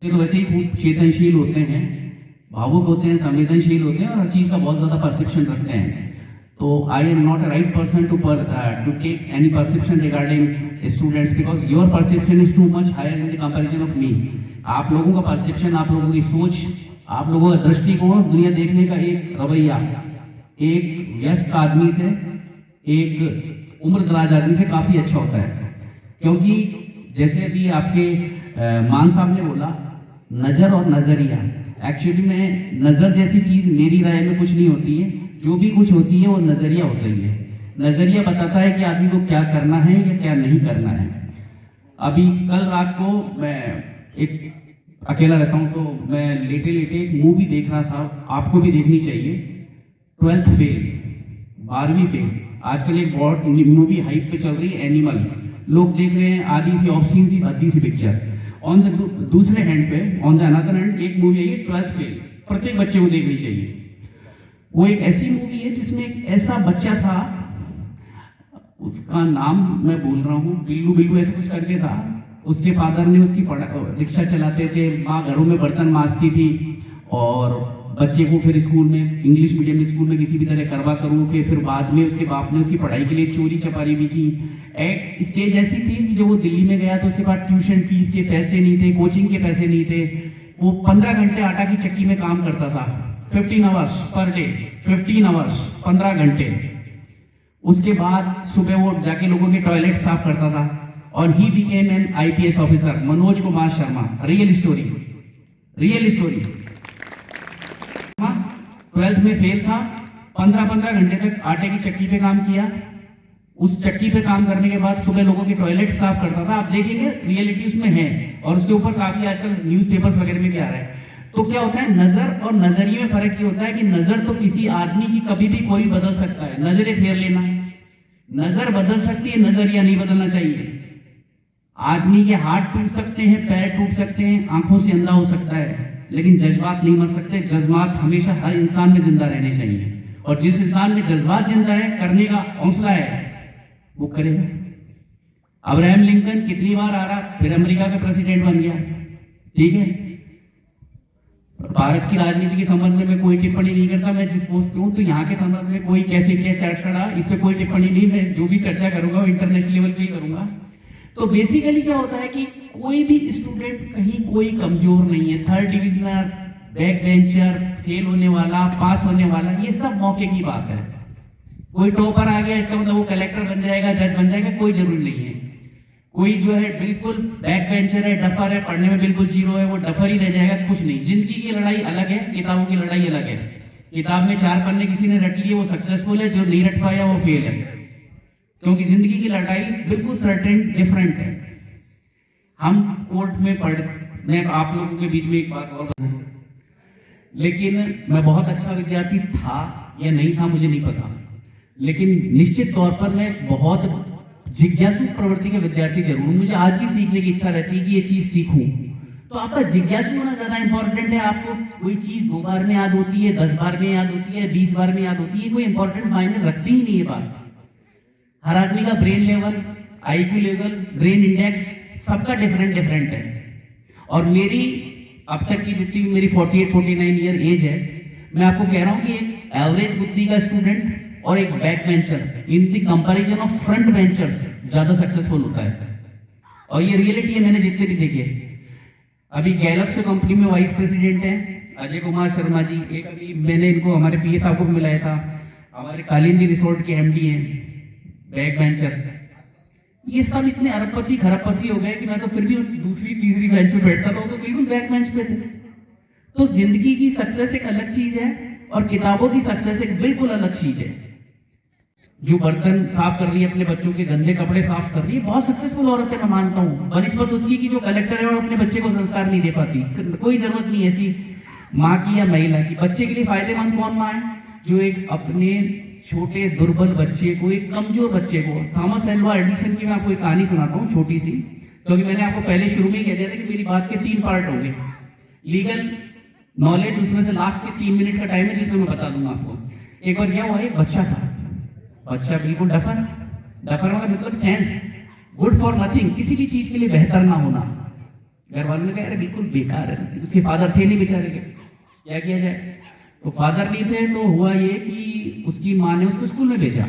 तो वैसे ही खूब चेतनशील होते हैं, भावुक होते हैं, संवेदनशील होते हैं और हर चीज का बहुत ज्यादा परसेप्शन रखते हैं। तो I am not a right person to take any perception regarding students because your perception is too much higher in the comparison of me. आप लोगों का परसेप्शन, आप लोगों की सोच, आप लोगों का दृष्टिकोण, दुनिया देखने का एक रवैया एक व्यस्त आदमी से, एक उम्रदराज आदमी से काफी अच्छा होता है। क्योंकि जैसे अभी आपके मान साहब ने बोला, नजर और नजरिया, एक्चुअली में नजर जैसी चीज मेरी राय में कुछ नहीं होती है। जो भी कुछ होती है वो नजरिया होती है। नजरिया बताता है कि आदमी को क्या करना है या क्या नहीं करना है। अभी कल रात को मैं एक अकेला रहता हूं तो मैं लेटे लेटे एक मूवी देख रहा था, आपको भी देखनी चाहिए, 12th फेल, 12वीं फेल। आजकल एक बहुत मूवी हाइप पे चल रही है, एनिमल, लोग देख रहे हैं, आधी सी ऑफ सीन सी आधी सी पिक्चर। ऑन द दूसरे हैंड पे, ऑन द अनदर हैंड, एक मूवी आई है 12th फेल, प्रत्येक बच्चे को देखनी चाहिए। वो एक ऐसी मूवी है जिसमें एक ऐसा बच्चा था, उसका नाम मैं भूल रहा हूँ, बिल्लू बिल्लू ऐसा कुछ करके था। उसके फादर ने उसकी रिक्शा चलाते थे, माँ घरों में बर्तन मांजती थी और बच्चे को फिर स्कूल में, इंग्लिश मीडियम स्कूल में किसी भी तरह करवा करूँ के फिर बाद में उसके बाप ने उसकी पढ़ाई के लिए चोरी चपारी भी की। एक स्टेज ऐसी थी कि जब वो दिल्ली में गया तो उसके बाद ट्यूशन फीस के पैसे नहीं थे, कोचिंग के पैसे नहीं थे। वो 15 घंटे आटा की चक्की में काम करता था, 15 आवर्स पर डे, 15 आवर्स, 15 घंटे। उसके बाद सुबह वो जाके लोगों के टॉयलेट साफ करता था और he became an IPS officer, Manoj Kumar Sharma. Real story, real story. 12th में फेल था, 15 घंटे तक आटे की चक्की पे काम किया। उस चक्की पे काम करने के बाद सुबह लोगों के टॉयलेट साफ करता था। आप देखेंगे रियलिटी उसमें है और उसके ऊपर काफी आजकल न्यूज़पेपर्स वगैरह में भी आ रहा है। तो क्या होता है, नजर और नजरिए में फर्क ये होता है कि नजर तो किसी आदमी की कभी भी कोई बदल सकता है, नजरें फेर लेना, नजर बदल सकती है, नजरिया नहीं बदलना चाहिए। आदमी के हाथ टूट सकते हैं, पैर टूट सकते हैं, आंखों से अंधा हो सकता है, लेकिन जज्बात नहीं मर सकते। जज्बात हमेशा हर इंसान में जिंदा रहने चाहिए और जिस इंसान में जज्बात जिंदा है, करने का हौसला है, वो करेगा। अब्राहम लिंकन कितनी बार आ रहा, फिर अमेरिका का प्रेसिडेंट बन गया, ठीक है। भारत की राजनीति के संबंध में मैं कोई टिप्पणी नहीं करता, मैं जिस पोस्ट पे हूं, तो यहाँ के संबंध में कोई कैसे क्या चर्चा, इस पर कोई टिप्पणी नहीं। मैं जो भी चर्चा करूंगा वो इंटरनेशनल लेवल पे ही करूंगा। तो बेसिकली क्या होता है कि कोई भी स्टूडेंट कहीं कोई कमजोर नहीं है। 3rd डिविजनर, बैक बेंचर, फेल होने वाला, पास होने वाला, ये सब मौके की बात है। कोई टॉपर आ गया इसका मतलब वो कलेक्टर बन जाएगा, जज बन जाएगा, कोई जरूरी नहीं है। कोई जो है बिल्कुल बैक बेंचर है, डफर है, पढ़ने में बिल्कुल जीरो है, वो डफर ही रह जाएगा, कुछ नहीं। जिंदगी की लड़ाई अलग है, किताबों की लड़ाई अलग है। किताब में 4 पन्ने किसी ने रट लिए वो सक्सेसफुल है, जो नहीं रट पाया वो फेल है। क्योंकि जिंदगी की लड़ाई बिल्कुल सर्टेन डिफरेंट है। हम कोर्ट में मैं आप लोगों के बीच में एक बात और बताऊं, लेकिन मैं बहुत अच्छा विद्यार्थी था या नहीं था मुझे नहीं पता, लेकिन निश्चित तौर पर मैं बहुत जिज्ञासु प्रवृत्ति का विद्यार्थी जरूर हूं। मुझे आज भी सीखने की इच्छा रहती है कि ये चीज सीखूं। तो आपका जिज्ञासु होना ज्यादा इंपॉर्टेंट है। आपको कोई चीज 2 बार में याद होती है, 10 बार में याद होती है, 20 बार में याद होती है, कोई इंपॉर्टेंट मायने रखती ही नहीं है बात। हर आदमी का brain level, IQ level, brain index सबका डिफरेंट डिफरेंट है। और मेरी अब तक की जितनी मेरी 48-49 ईयर एज है, मैं आपको कह रहा हूं कि एक एवरेज बुद्धि का स्टूडेंट और एक back bencher in the comparison of front benchers ज्यादा सक्सेसफुल होता है। और ये रियलिटी है, मैंने जितने भी देखे। अभी गैलप से कंपनी में वाइस प्रेसिडेंट है अजय कुमार शर्मा जी। एक अभी मैंने इनको हमारे PS साहब को भी मिलाया था, हमारे कालिंदी रिसोर्ट के MD हैं, बैक बेंचर। ये सब इतने अरबपति खरबपति हो गए कि मैं तो फिर भी दूसरी तीसरी बेंच पे बैठता था, तो बिल्कुल बैक बेंच पे थे। तो जिंदगी की सक्सेस एक अलग चीज है और किताबों की सक्सेस एक बिल्कुल अलग चीज है। जो बर्तन साफ कर रही है, अपने बच्चों के गंदे कपड़े साफ कर रही है, बहुत सक्सेसफुल औरत है, मैं मानता हूँ, बनिस्बत उसकी कि जो कलेक्टर है और अपने बच्चे को संस्कार नहीं दे पाती। कोई जरूरत नहीं ऐसी माँ की या महिला की। बच्चे के लिए फायदेमंद कौन माँ है? जो एक अपने छोटे दुर्बल बच्चे को, एक कमजोर बच्चे को, थॉमस एल्वा एडिसन की मैं आपको एक कहानी सुनाता हूँ छोटी सी, क्योंकि मैंने आपको पहले शुरू में ही कह दिया था कि मेरी बात के 3 पार्ट होंगे। लीगल नॉलेज, उसमें से लास्ट के 3 मिनट का टाइम है जिसमें मैं बता दूंगा आपको। एक बार क्या हुआ, एक बच्चा था, बच्चा बिल्कुल डफर का मतलब सेंस, गुड फॉर नथिंग, किसी भी चीज के लिए बेहतर ना होना, घर वालों ने कहा अरे बिल्कुल बेकार है, उसके फादर थे नहीं बेचारे के, क्या किया जाए। तो फादर नहीं थे तो हुआ ये कि उसकी माँ ने उसको स्कूल में भेजा।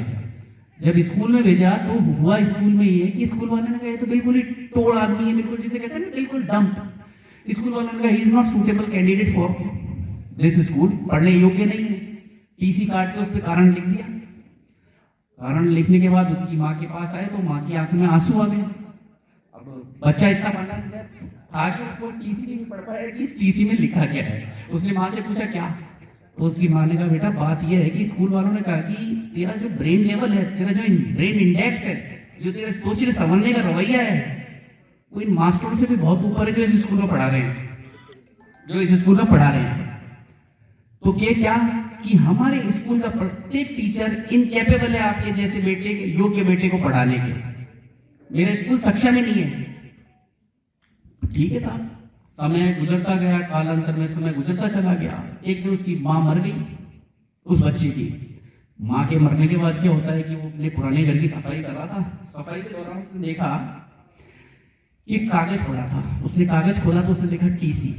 जब स्कूल में भेजा तो हुआ स्कूल में ये कि स्कूल वाले ने कहा तो बिल्कुल ही टोड़ आदमी है, बिल्कुल जिसे कहते हैं ना बिल्कुल डम्प। स्कूल वाले ने कहा he is not suitable candidate for this school, पढ़ने योग्य नहीं है। टीसी काट के उस पर कारण लिख दिया। कारण लिखने के बाद उसकी माँ के पास आए तो माँ की आंख में आंसू आ गए। अब बच्चा इतना पढ़ना आगे उसको टीसी नहीं पढ़ पाया कि इस टीसी में लिखा क्या है। उसने माँ से पूछा क्या, तो उसकी माँ ने कहा बेटा बात यह है कि स्कूल वालों ने कहा कि तेरा जो ब्रेन लेवल है, तेरा जो ब्रेन इंडेक्स है, जो तेरा सोचने समझने का रवैया है, वो इन मास्टरों से भी बहुत ऊपर है जो इस स्कूल में पढ़ा रहे हैं, जो इस स्कूल में पढ़ा रहे हैं। तो क्या कि हमारे स्कूल का प्रत्येक टीचर इनकेपेबल है आपके जैसे बेटे के, योग्य बेटे को पढ़ाने के। मेरा स्कूल सक्षम ही नहीं है। ठीक है साहब, समय गुजरता गया, कालांतर में समय गुजरता चला गया। एक दिन उसकी मां मर गई, उस बच्चे की मां के मरने के बाद क्या होता है कि वो अपने पुराने घर की सफाई कर रहा था। सफाई के दौरान उसने देखा एक कागज पड़ा था। उसने कागज खोला तो उसने देखा टीसी।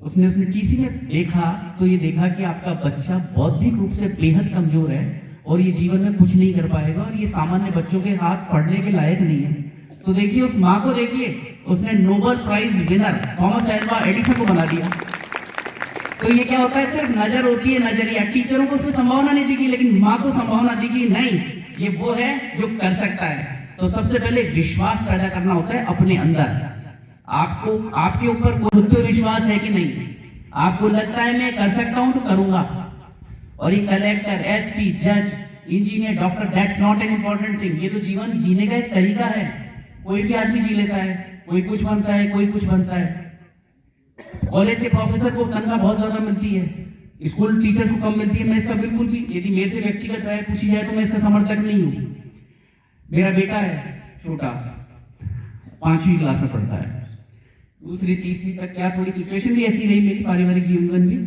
उसने टीसी में देखा तो ये देखा कि आपका बच्चा बौद्धिक रूप से बेहद कमजोर है और ये जीवन में कुछ नहीं कर पाएगा और ये सामान्य बच्चों के हाथ पढ़ने के लायक नहीं है। तो देखिए उस माँ को, देखिए उसने Nobel prize winner Thomas Alva Edison को बना दिया। तो ये क्या होता है, सिर्फ नजर होती है, नजरिया। टीचरों को उसमें संभावना नहीं दिखी, लेकिन माँ को संभावना दिखी, नहीं ये वो है जो कर सकता है। तो सबसे पहले विश्वास पैदा करना होता है अपने अंदर। आपको आपके ऊपर खुद पे विश्वास है कि नहीं? आपको लगता है मैं कर सकता हूं तो करूंगा। और ये कलेक्टर, एसपी, जज, engineer, doctor, that's not an important thing. ये तो जीवन जीने का एक तरीका है। कोई भी आदमी जी लेता है, कोई कुछ बनता है, कोई कुछ बनता है। कॉलेज के प्रोफेसर को तनख्वाह बहुत ज्यादा मिलती है, स्कूल टीचर्स को कम मिलती है। मैं इसका बिल्कुल भी, यदि मेरे से व्यक्तिगत राय पूछी जाए तो मैं इसका समर्थक नहीं हूं। मेरा बेटा है छोटा, 5वीं क्लास में पढ़ता है, दूसरी तीसरी तक क्या थोड़ी सिचुएशन भी ऐसी रही मेरी पारिवारिक जीवन में,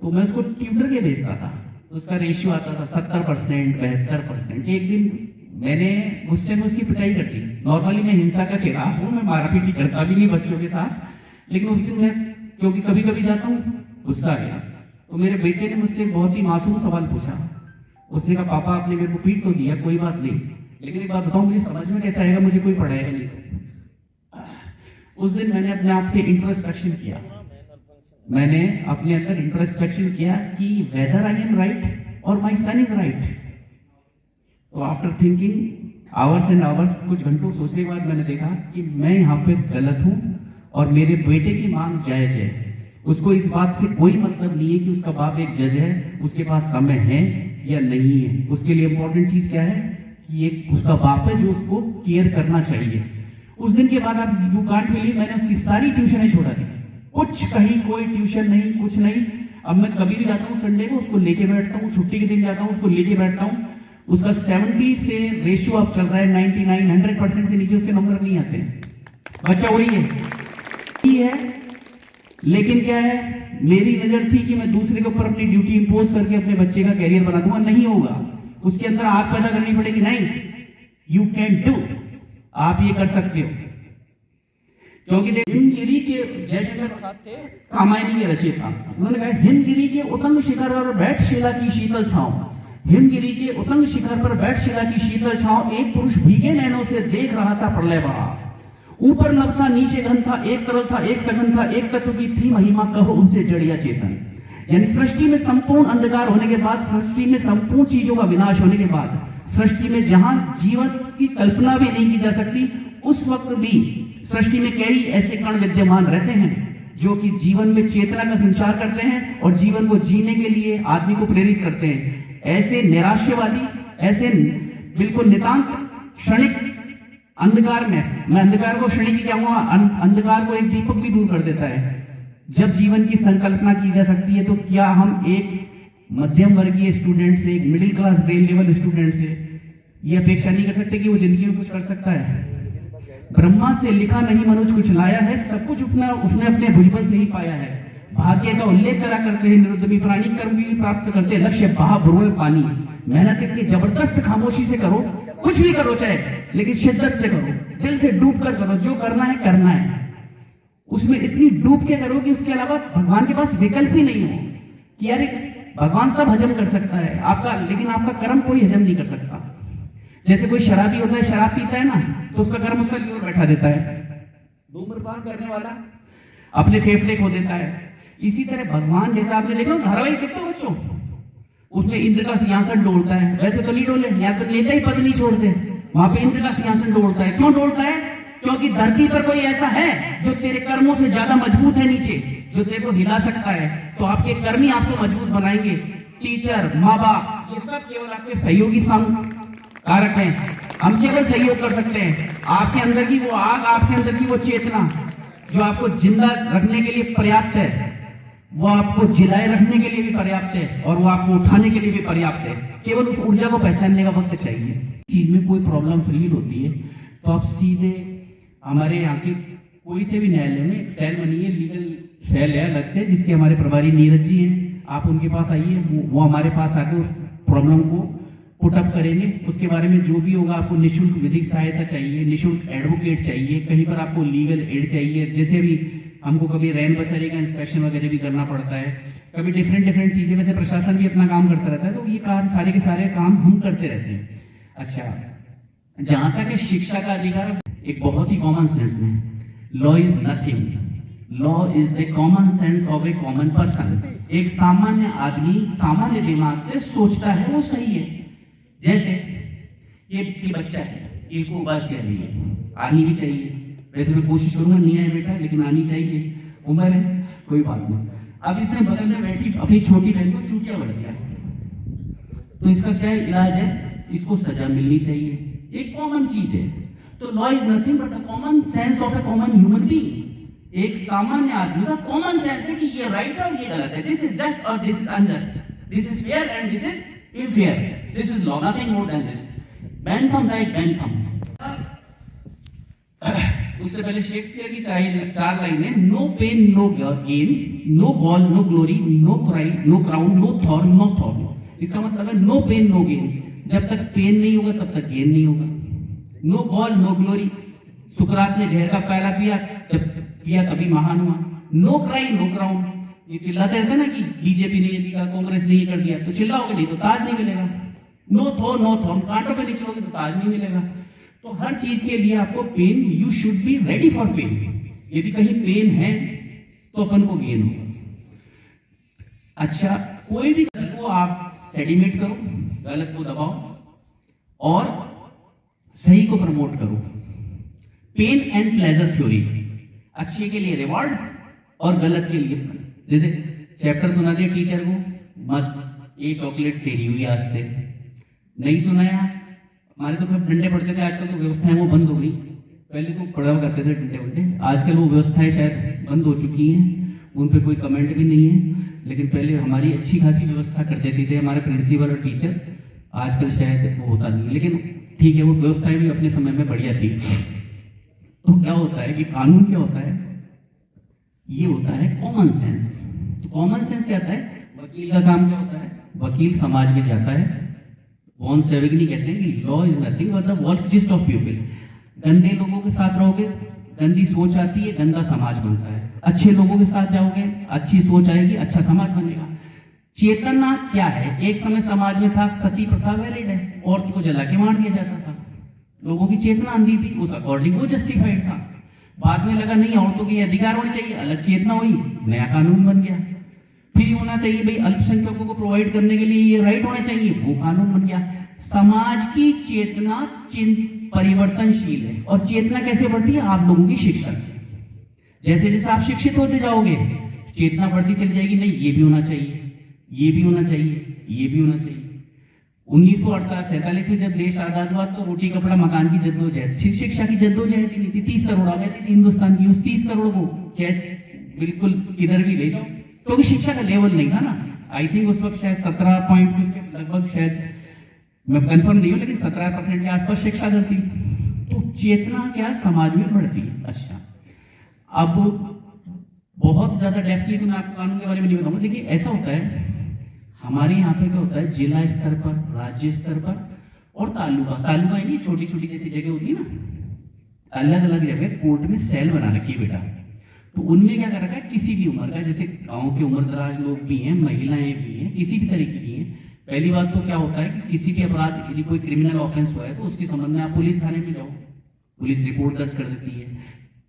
तो मैं उसको ट्यूटर के भेजता था। उसका रेशियो आता था 70%, 72%। एक दिन मैंने गुस्से में उसकी पिटाई कर दी। नॉर्मली मैं हिंसा का खिलाफ हूँ, मैं मारपीट करता भी नहीं बच्चों के साथ, लेकिन उस दिन मैं क्योंकि कभी कभी जाता हूँ, गुस्सा आ गया। तो मेरे बेटे ने मुझसे बहुत ही मासूम सवाल पूछा। उसने कहा पापा आपने मेरे को पीट तो दिया, कोई बात नहीं, लेकिन एक बात बताऊं, मुझे समझ में कैसे आएगा, मुझे कोई पढ़ाएगा नहीं। उस दिन मैंने अपने आप से इंट्रोस्पेक्शन किया। मैंने अपने अंदर इंट्रोस्पेक्शन किया कि वेदर आई एम राइट और माय सन इज राइट। तो after thinking hours and hours, कुछ घंटों सोचने के बाद मैंने देखा कि मैं यहाँ पे गलत हूं और मेरे बेटे की मांग जायज है। उसको इस बात से कोई मतलब नहीं है कि उसका बाप एक जज है, उसके पास समय है या नहीं है। उसके लिए इंपॉर्टेंट चीज क्या है कि एक उसका बाप है जो उसको केयर करना चाहिए। उस दिन के बाद आप यू कांट बिलीव, मैंने उसकी सारी ट्यूशनें छोड़ा दी। कुछ कहीं कोई ट्यूशन नहीं, कुछ नहीं। अब मैं कभी भी जाता हूँ संडे को उसको लेके बैठता हूँ, छुट्टी के दिन जाता हूँ उसको लेके बैठता हूँ। उसका 70 से रेशियो अब चल रहा है 99, 100% से नीचे उसके नंबर नहीं आते। बच्चा वही है, लेकिन क्या है, मेरी नजर थी कि मैं दूसरे के ऊपर अपनी ड्यूटी इंपोज करके अपने बच्चे का कैरियर बना दूंगा। नहीं होगा, उसके अंदर आग पैदा करनी पड़ेगी। नहीं, यू कैन डू, आप ये कर सकते हो। क्योंकि हिमगिरी के जयशंकर प्रसाद थे, रामायणी के रचयिता, उन्होंने कहा हिमगिरी के उतंग शिखर पर बैठ शिला की शीतल छांव। हिमगिरी के उतंग शिखर पर बैठ शिला की शीतल छांव, एक पुरुष भीगे नैनों से देख रहा था प्रलय बहा। ऊपर नभ था, नीचे घन था, एक तरल था, एक सघन था, एक तत्व की थी महिमा, कहो उनसे जड़िया चेतन। यानी सृष्टि में संपूर्ण अंधकार होने के बाद, सृष्टि में संपूर्ण चीजों का विनाश होने के बाद, सृष्टि में जहां जीवन की कल्पना भी नहीं की जा सकती, उस वक्त भी सृष्टि में कई ऐसे कण विद्यमान रहते हैं जो कि जीवन में चेतना का संचार करते हैं और जीवन को जीने के लिए आदमी को प्रेरित करते हैं। ऐसे निराश्यवादी, ऐसे बिल्कुल नितांत क्षणिक अंधकार में, मैं अंधकार को क्षणिक क्या हुआ, अंधकार को एक दीपक भी दूर कर देता है। जब जीवन की संकल्पना की जा सकती है, तो क्या हम एक मध्यम वर्गीय स्टूडेंट से, एक middle class brain level student से ये अपेक्षा नहीं कर सकते कि वो जिंदगी में कुछ कर सकता है? ब्रह्मा से लिखा नहीं मनुष्य कुछ लाया है, सब कुछ उसने अपने भुजबल से ही पाया है। भाग्य का उल्लेख करा करते हैं निरुद्ध, प्राणी कर्म भी प्राप्त करते, लक्ष्य बहा भुरों में पानी। मेहनत इतनी जबरदस्त खामोशी से करो, कुछ भी करो चाहे, लेकिन शिद्दत से करो, दिल से डूब कर करो, जो करना है करना है। उसमें इतनी डूब के करो कि उसके अलावा भगवान के पास विकल्प ही नहीं हो कि यार भगवान सब हजम कर सकता है आपका, लेकिन आपका कर्म कोई हजम नहीं कर सकता। जैसे कोई शराबी होता है, शराब पीता है ना, तो उसका कर्म उसका लीवर बैठा देता है। धूम्रपान करने वाला अपने फेफड़े खो देता है। इसी तरह भगवान, जैसे आपने देखा धारावाहिक देखते हो बच्चों, उसमें इंद्र का सिंहासन डोलता है, वैसे तो नहीं डोले, या तो नेता ही पद नहीं छोड़ते, वहां पे इंद्र का सिंहासन डोलता है। क्यों डोलता है? क्योंकि धरती पर कोई ऐसा है जो तेरे कर्मों से ज्यादा मजबूत है नीचे, जो तेरे को हिला सकता है। तो आपके कर्म ही आपको मजबूत बनाएंगे। टीचर, माँ बाप, ये सब केवल आपके सहयोगी कारक हैं। हम केवल सहयोग कर सकते हैं। आपके अंदर की वो आग, आपके अंदर की वो चेतना जो आपको जिंदा रखने के लिए पर्याप्त है, वो आपको जिलाए रखने के लिए भी पर्याप्त है, और वो आपको उठाने के लिए भी पर्याप्त है। केवल उस ऊर्जा को पहचानने का वक्त चाहिए। चीज में कोई प्रॉब्लम फील होती है तो आप सीधे हमारे यहाँ के कोई से भी न्यायालय में एक सेल बनी है, लीगल सेल है अलग से, जिसके हमारे प्रभारी नीरज जी हैं। आप उनके पास आइए, वो हमारे पास आके उस प्रॉब्लम को पुटअप करेंगे। उसके बारे में जो भी होगा, आपको निःशुल्क विधिक सहायता चाहिए, निःशुल्क एडवोकेट चाहिए, कहीं पर आपको लीगल एड चाहिए, जैसे भी हमको कभी रैन बसेरे का इंस्पेक्शन वगैरह भी करना पड़ता है, कभी डिफरेंट चीजें, वैसे प्रशासन भी अपना काम करता रहता है, तो ये काम सारे के सारे काम हम करते रहते हैं। अच्छा, जहां तक है शिक्षा का अधिकार, एक बहुत ही कॉमन सेंस में, law is nothing, law is the common sense of A common person. एक सामान्य आदमी सामान्य दिमाग से सोचता है वो सही है। जैसे ये बच्चा है, इसको बस कह रही है, आनी भी चाहिए, वैसे मैं कोशिश करूंगा नहीं आए बेटा, लेकिन आनी चाहिए, उम्र है, कोई बात नहीं। अब इसने बगल में बैठी अपनी छोटी बहन को चूटिया बढ़ दिया, तो इसका क्या इलाज है? इसको सजा मिलनी चाहिए। एक कॉमन चीज है। तो law is nothing but the common sense of A common human being. एक सामान्य आदमी का कॉमन सेंस है कि ये राइट है और ये गलत है, दिस इज जस्ट और this is unjust, this is fair and this is unfair, this is law, nothing more than this. Bentham right, Bentham. उससे पहले शेक्सपियर की चार लाइनें, no pain no gain, no ball no glory, no pride no crown, no thorn no thorn. इसका मतलब है no pain no gain, जब तक पेन नहीं होगा तब तक गेन नहीं होगा। नो बॉल नो ग्लोरी, सुकरात ने जहर का प्याला पिया, जब पिया तभी महान हुआ। नो क्राई नो क्राउन, ये चिल्लाते रहते ना कि बीजेपी ने ये दिया, कांग्रेस ने ये कर दिया, तो चिल्लाओगे नहीं तो ताज नहीं मिलेगा। नो थॉर्न, कांटों पे नहीं चलोगे तो ताज नहीं मिलेगा। तो हर चीज के लिए आपको pain, you should be ready for pain. यदि कहीं पेन है तो अपन को गेन होगा। अच्छा, कोई भी गलत को आप सेडिमेट करो, गलत को दबाओ और सही को प्रमोट करो। पेन एंड प्लेजर थ्योरी, अच्छे के लिए रिवॉर्ड और गलत के लिए, जैसे चैप्टर सुना दिया टीचर को, मस्त ये चॉकलेट तेरी हुई आज से, नहीं सुनाया, हमारे तो डंडे पड़ते थे, आजकल तो व्यवस्थाएं वो बंद हो गई, पहले तो पड़ा करते थे डंडे वंडे, आजकल वो व्यवस्थाएं शायद बंद हो चुकी हैं, उन पर कोई कमेंट भी नहीं है। लेकिन पहले हमारी अच्छी खासी व्यवस्था कर देती थे हमारे प्रिंसिपल और टीचर, आजकल शायद वो होता नहीं, लेकिन ठीक है, वो व्यवस्थाएं भी अपने समय में बढ़िया थी। तो क्या होता है कि कानून क्या होता है? ये होता है कॉमन सेंस। तो कॉमन सेंस क्या होता है? वकील का काम क्या होता है? वकील समाज में जाता है, वॉन सेविगनी कहते हैं कि law is nothing but the volksgeist of people. गंदे लोगों के साथ रहोगे, गंदी सोच आती है, गंदा समाज बनता है। अच्छे लोगों के साथ जाओगे, अच्छी सोच आएगी, अच्छा समाज बनेगा। चेतना क्या है? एक समय समाज में था सती प्रथा वैलिड है, औरत को जला के मार दिया जाता था, लोगों की चेतना अंधी थी, उस अकॉर्डिंग वो जस्टिफाइड था। बाद में लगा नहीं, औरतों के अधिकार होने चाहिए, अलग चेतना हुई, नया कानून बन गया। फिर होना चाहिए भाई अल्पसंख्यकों को प्रोवाइड करने के लिए ये राइट होना चाहिए, वो कानून बन गया। समाज की चेतना परिवर्तनशील है, और चेतना कैसे बढ़ती है? आप लोगों की शिक्षा से। जैसे जैसे आप शिक्षित होते जाओगे, चेतना बढ़ती चली जाएगी, नहीं ये भी होना चाहिए, ये भी होना चाहिए, ये भी होना चाहिए। 1948-47 में जब देश आजाद हुआ तो रोटी कपड़ा मकान की जद्दोजहद, शिक्षा की जद्दोजहद ही नहीं थी। 30 करोड़ आ गई थी हिंदुस्तान की, उस 30 करोड़ को कैसे बिल्कुल किधर भी ले जाओ, क्योंकि शिक्षा का लेवल नहीं था ना। आई थिंक उस वक्त शायद 17 पॉइंट कुछ के लगभग, शायद मैं कंफर्म नहीं हूं, लेकिन 17% के आसपास शिक्षा दर थी। तो चेतना क्या समाज में बढ़ती है। अच्छा, अब बहुत ज्यादा डेस्कली तो मैं आपको कानून के बारे में नहीं बताऊंगा, लेकिन ऐसा होता है हमारे यहाँ पे क्या होता है, जिला स्तर पर, राज्य स्तर पर और तालुका यानी छोटी छोटी जैसी जगह होती है ना, अलग अलग जगह कोर्ट में सेल बना रखी है बेटा। तो उनमें क्या कर रखा है, किसी भी उम्र का, जैसे गांव के उम्रदराज लोग भी हैं, महिलाएं भी हैं, किसी भी तरीके की हैं। पहली बात तो क्या होता है कि किसी भी अपराध, यदि कोई क्रिमिनल ऑफेंस हुआ है तो उसके संबंध में आप पुलिस थाने में जाओ, पुलिस रिपोर्ट दर्ज कर देती है।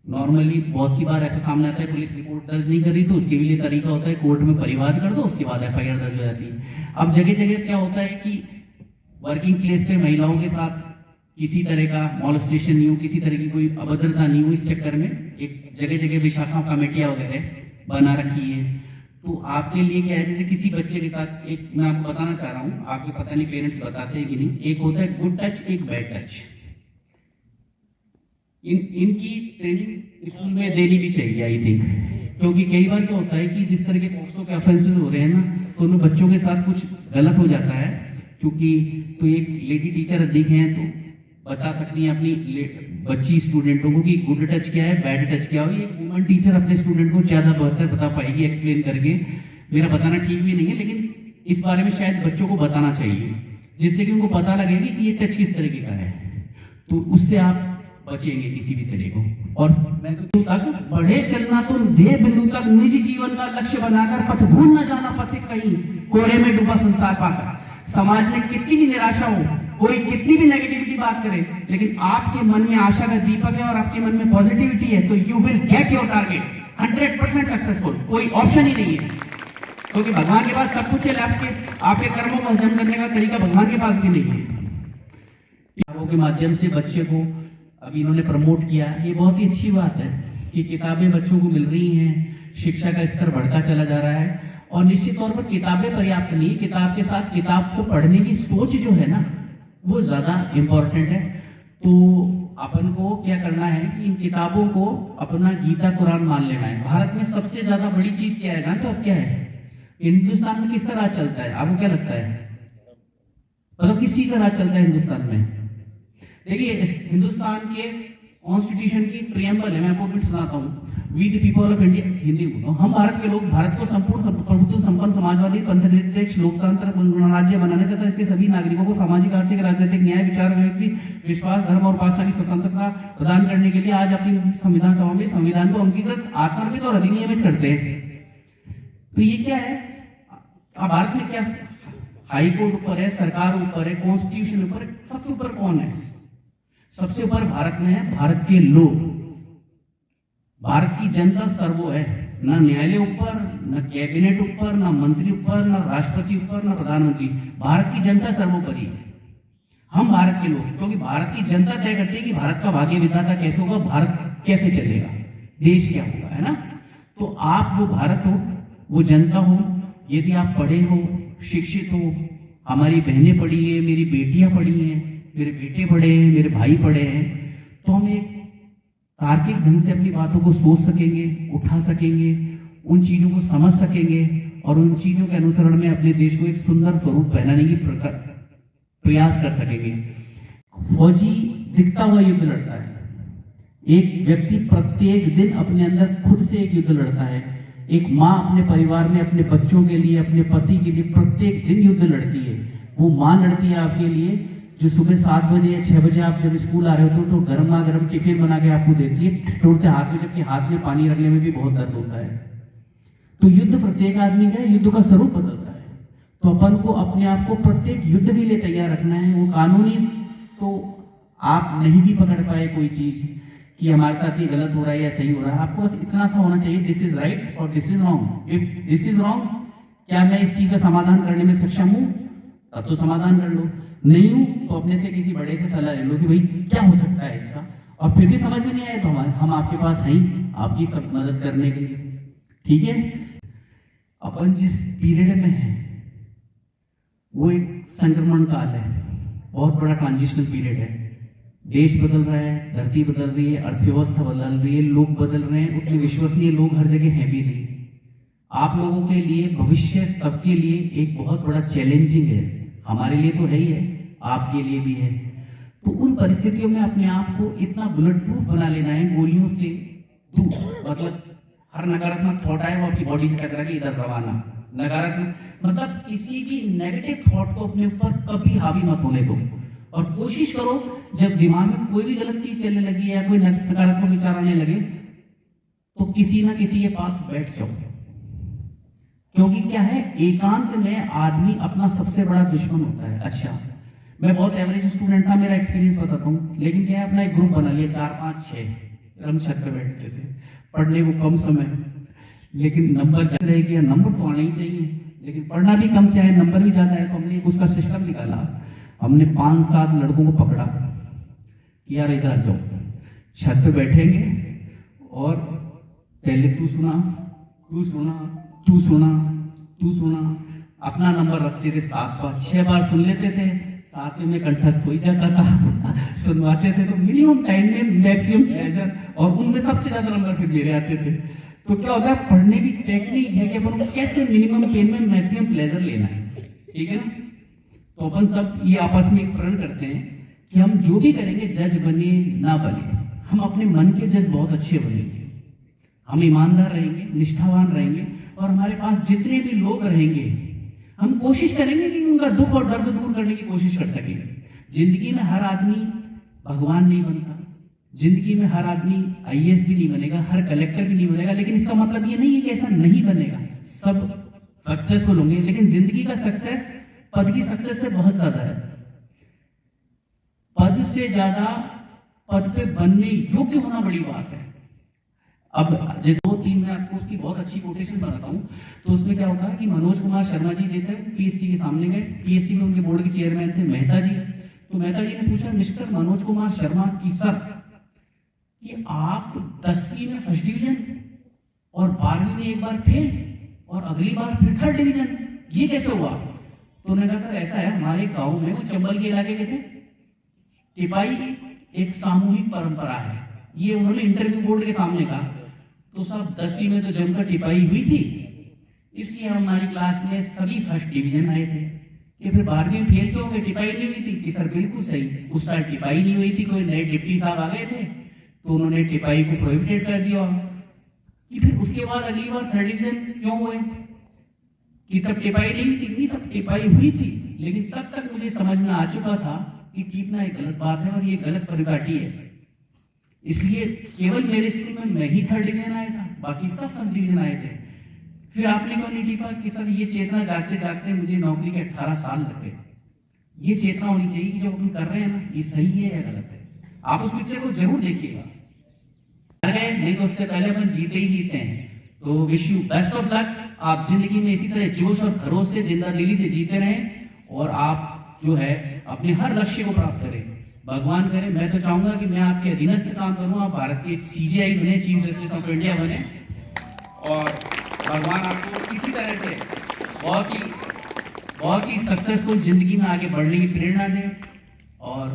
नॉर्मली बहुत सी बार ऐसा सामने आता है पुलिस रिपोर्ट दर्ज नहीं कर रही, तो उसके लिए तरीका होता है कोर्ट में परिवाद कर दो, उसके बाद एफआईआर दर्ज हो जाती है। अब जगह जगह क्या होता है कि वर्किंग प्लेस पे महिलाओं के साथ किसी तरह का मॉलेस्टेशन नहीं हो, किसी तरह की कोई अभद्रता नहीं हो, इस चक्कर में एक जगह जगह विशाखा कमेटियां वगैरह बना रखी है। तो आपके लिए क्या है, जैसे किसी बच्चे के साथ, एक मैं आपको बताना चाह रहा हूँ, आपके पता नहीं पेरेंट्स बताते हैं कि नहीं, एक होता है गुड टच, एक बैड टच। इनकी ट्रेनिंग स्कूल में देनी भी चाहिए आई थिंक, क्योंकि कई बार क्या होता है कि जिस तरह के पोक्सो के ऑफेंसेस हो रहे हैं ना, तो उनमें बच्चों के साथ कुछ गलत हो जाता है। क्योंकि तो एक लेडी टीचर अधिक हैं तो बता सकती हैं अपनी बच्ची स्टूडेंटों को कि गुड टच क्या है, बैड टच क्या हो। एक वुमन टीचर अपने स्टूडेंट को ज्यादा बेहतर बता पाएगी एक्सप्लेन करके। मेरा बताना ठीक भी नहीं है, लेकिन इस बारे में शायद बच्चों को बताना चाहिए, जिससे कि उनको पता लगेगी कि ये टच किस तरीके का है, तो उससे आप बचेंगे किसी भी तरह को। और मैं तो तक बढ़े चलना तुम ध्येय बिंदु तक, निजी जीवन का लक्ष्य बनाकर पथ भूल न जाना, पथिक कहीं कोहरे में डूबा संसार पाकर। समाज में कितनी भी निराशा हो, कोई कितनी भी नेगेटिविटी बात करे, लेकिन आपके मन में आशा का दीपक है और आपके मन में पॉजिटिविटी है, तो you will get your target 100% successful. कोई ऑप्शन ही नहीं है, क्योंकि भगवान के पास सब कुछ है, आपके कर्मों को हजम करने का तरीका भगवान के पास भी नहीं है। किताबों के माध्यम से बच्चे को अभी इन्होंने प्रमोट किया, ये बहुत ही अच्छी बात है कि किताबें बच्चों को मिल रही हैं, शिक्षा का स्तर बढ़ता चला जा रहा है। और निश्चित तौर पर किताबें पर्याप्त नहीं, किताब के साथ किताब को पढ़ने की सोच जो है ना, वो ज्यादा इंपॉर्टेंट है। तो अपन को क्या करना है कि इन किताबों को अपना गीता कुरान मान लेना है। भारत में सबसे ज्यादा बड़ी चीज क्या है जानते हो अब क्या है? हिंदुस्तान में किसका राज चलता है? आपको क्या लगता है? मतलब किस चीज का राज चलता है हिंदुस्तान में? देखिए, हिंदुस्तान के कॉन्स्टिट्यूशन की प्रियम्बल है, मैं आपको कुछ सुनाता हूँ। We the people of India, Hindi बोलो, हम भारत के लोग भारत को संपूर्ण प्रभुत्व संपन्न समाजवादी पंथनिरपेक्ष लोकतंत्र गणराज्य बनाने तथा इसके सभी नागरिकों को सामाजिक आर्थिक राजनीतिक न्याय विचार व्यक्ति विश्वास धर्म और उपासना की स्वतंत्रता प्रदान करने के लिए आज अपनी संविधान सभा में संविधान को अंगीकृत आत्मर्पित और अधिनियमित करते हैं। तो ये क्या है? अब भारत में क्या हाई कोर्ट ऊपर है, सरकार ऊपर है, कॉन्स्टिट्यूशन ऊपर है, सबसे ऊपर कौन है? सबसे ऊपर भारत में है भारत के लोग, भारत की जनता सर्वो है। ना न्यायालय ऊपर, न कैबिनेट ऊपर, न मंत्री ऊपर, न राष्ट्रपति ऊपर, न प्रधानमंत्री। भारत की जनता सर्वोपरि है। हम भारत के लोग, क्योंकि भारत की जनता तय करती है कि भारत का भाग्य विधाता कैसे होगा, भारत कैसे चलेगा, देश क्या होगा, है ना? तो आप वो भारत हो, वो जनता हो, यदि आप पढ़े हो, शिक्षित हो, हमारी बहनें पढ़ी है, मेरी बेटियां पढ़ी हैं, मेरे बेटे पढ़े हैं, मेरे भाई पढ़े हैं, तो हम एक तार्किक ढंग से अपनी बातों को सोच सकेंगे, उठा सकेंगे, उन चीजों को समझ सकेंगे और उन चीजों के अनुसरण में अपने देश को एक सुंदर स्वरूप पहनाने की प्रयास कर सकेंगे। फौजी दिखता हुआ युद्ध लड़ता है, एक व्यक्ति प्रत्येक दिन अपने अंदर खुद से एक युद्ध लड़ता है। एक माँ अपने परिवार में अपने बच्चों के लिए, अपने पति के लिए प्रत्येक दिन युद्ध लड़ती है। वो माँ लड़ती है आपके लिए, जो सुबह 7 बजे या 6 बजे आप जब स्कूल आ रहे हो तो गर्मा गर्म टिफिन बना के आपको देती है, टूटते हाथ में, जबकि हाथ में पानी रखने में भी बहुत दर्द होता है। तो युद्ध प्रत्येक आदमी का युद्ध का स्वरूप बदलता है। तो अपन को अपने आप को प्रत्येक युद्ध के लिए तैयार रखना है। वो कानूनी तो आप नहीं भी पकड़ पाए कोई चीज कि हमारे साथ ये गलत हो रहा है या सही हो रहा है, आपको बस इतना सा होना चाहिए, दिस इज राइट और this is wrong. If this is wrong, क्या मैं इस चीज का समाधान करने में सक्षम हूं? तब तो समाधान कर लो, नहीं हूं तो अपने से किसी बड़े से सलाह ले लो कि भाई क्या हो सकता है इसका। और फिर भी समझ में नहीं आए तो हम आपके पास हैं आपकी सब मदद करने के लिए, ठीक है? अपन जिस पीरियड में है वो एक संक्रमण काल है, बहुत बड़ा ट्रांजिशनल पीरियड है। देश बदल रहा है, धरती बदल रही है, अर्थव्यवस्था बदल रही है, लोग बदल रहे हैं, उतने विश्वसनीय लोग हर जगह हैं भी नहीं। आप लोगों के लिए भविष्य सबके लिए एक बहुत बड़ा चैलेंजिंग है, हमारे लिए तो है ही है, आपके लिए भी है। तो उन परिस्थितियों में अपने आप को इतना बुलेट प्रूफ बना लेना है, गोलियों से दूर, मतलब हर नकारात्मक थॉट आए वो आपकी बॉडी से टकरा के इधर रवाना। नकारात्मक मतलब किसी भी नेगेटिव थॉट को अपने ऊपर कभी हावी मत होने दो, और कोशिश करो जब दिमाग में कोई भी गलत चीज चलने लगी या कोई नकारात्मक विचार आने लगे तो किसी ना किसी के पास बैठ जाओ, क्योंकि क्या है, एकांत में आदमी अपना सबसे बड़ा दुश्मन होता है। अच्छा, मैं बहुत एवरेज स्टूडेंट था, मेरा एक्सपीरियंस बताता हूँ, लेकिन क्या है, अपना एक ग्रुप बना लिया 4 5 6, हम छत पे बैठते थे, पढ़ने को कम समय, लेकिन नंबर ज्यादा रहेगी, नंबर तो आना ही चाहिए, लेकिन पढ़ना भी कम चाहे नंबर भी ज्यादा है, तो हमने उसका सिस्टम निकाला। हमने 5-7 लड़कों को पकड़ा कि यार इधर आ जाओ, छत पे बैठेंगे और पहले तू सुना, तू सुना, तू सुना, तू सुना, अपना नंबर रखते थे 7 बार, 6 बार सुन लेते थे, 7 में कंठस्थ हो ही जाता था सुनवाते थे तो मिनिमम टाइम में मैक्सिमम प्लेजर, और उनमें सबसे ज्यादा नंबर फिर मेरे आते थे। तो क्या होता है, पढ़ने की टेक्निक है कि अपन को कैसे मिनिमम पेन में मैक्सिमम प्लेजर लेना है, ठीक है ना। तो अपन सब ये आपस में प्रण करते हैं कि हम जो भी करेंगे, जज बने ना बने, हम अपने मन के जज बहुत अच्छे बनेंगे, हम ईमानदार रहेंगे, निष्ठावान रहेंगे, और हमारे पास जितने भी लोग रहेंगे हम कोशिश करेंगे कि उनका दुख और दर्द दूर करने की कोशिश कर सकें। जिंदगी में हर आदमी भगवान नहीं बनता, जिंदगी में हर आदमी IAS भी नहीं बनेगा, हर कलेक्टर भी नहीं बनेगा, लेकिन इसका मतलब ये नहीं है कि ऐसा नहीं बनेगा, सब सक्सेसफुल होंगे, लेकिन जिंदगी का सक्सेस पद की सक्सेस से बहुत ज्यादा है। पद से ज्यादा पद पे बनने योग्य होना बड़ी बात है। अब जैसे 2-3 मैं आपको उसकी बहुत अच्छी कोटेशन बताता हूँ, तो उसमें क्या होता है कि मनोज कुमार शर्मा जी देते हैं, PSC के सामने गए, PSC में उनके बोर्ड के चेयरमैन थे मेहता जी, तो मेहता जी ने पूछा मिस्टर मनोज कुमार शर्मा की सर कि आप 10वीं में फर्स्ट डिवीजन और 12वीं में एक बार फेल और अगली बार फिर 3rd डिवीजन, ये कैसे हुआ? तो उन्होंने कहा सर ऐसा है, हमारे गाँव में, वो चंबल के इलाके के थे, टिपाई एक सामूहिक परंपरा है, ये उन्होंने इंटरव्यू बोर्ड के सामने कहा। तो सब 10वीं में तो जमकर टिपाई हुई थी, इसलिए हमारी क्लास में सभी फर्स्ट डिवीजन आए थे। कि फिर 12वीं में फेल क्यों हो गए, टिपाई नहीं हुई थी? कि सर बिल्कुल सही, उस साल टिपाई नहीं हुई थी, कोई नए डिप्टी साहब आ गए थे तो उन्होंने टिपाई को प्रोहिबिटेड कर दिया। कि फिर उसके बाद अगली बार 3rd डिवीजन क्यों हुए? कि तब टिपाई नहीं हुई थी? नहीं, तब टिपाई हुई थी, लेकिन तब तक मुझे समझ में आ चुका था कि टीपना एक गलत बात है और ये गलत परिपाटी है, इसलिए केवल मेरे स्कूल में मैं ही 3rd डिवीजन आया था, बाकी सब फर्स्ट डिवीजन आए थे। फिर आपने क्यों नहीं टीपा? कि सर ये चेतना जागते जागते मुझे नौकरी के 18 साल लग गए। ये चेतना होनी चाहिए कि जो हम कर रहे हैं ना, ये सही है या गलत है। आप उस पिक्चर को जरूर देखिएगा, नहीं तो उससे पहले अपन जीते ही जीते हैं। तो wish you best of luck, आप जिंदगी में इसी तरह जोश और खरोश से, जिंदा दिली से जीते रहें, और आप जो है अपने हर लक्ष्य को प्राप्त करें। भगवान करे, मैं तो चाहूंगा कि मैं आपके अधीनस्थ काम करूं, आप भारत के CJI बने, चीफ जस्टिस ऑफ इंडिया बने, और भगवान आपको इसी तरह से बहुत ही सक्सेसफुल जिंदगी में आगे बढ़ने की प्रेरणा दे। और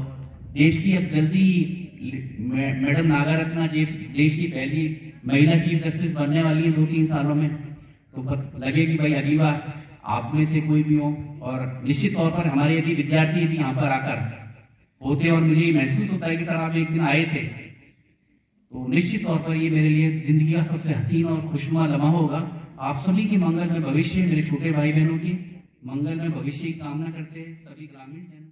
देश की अब जल्दी मैडम नागारत्ना देश की पहली महिला चीफ जस्टिस बनने वाली है 2-3 सालों में, तो लगे कि भाई अगली बार आप में से कोई भी हो, और निश्चित तौर पर हमारे यदि विद्यार्थी यदि यहाँ पर आकर होते और मुझे ये महसूस होता है कि सर आप एक दिन आए थे, तो निश्चित तौर पर ये मेरे लिए जिंदगी का सबसे हसीन और खुशनुमा लम्हा होगा। आप सभी की मंगल में भविष्य, मेरे छोटे भाई बहनों की मंगल में भविष्य की कामना करते हैं, सभी ग्रामीण जन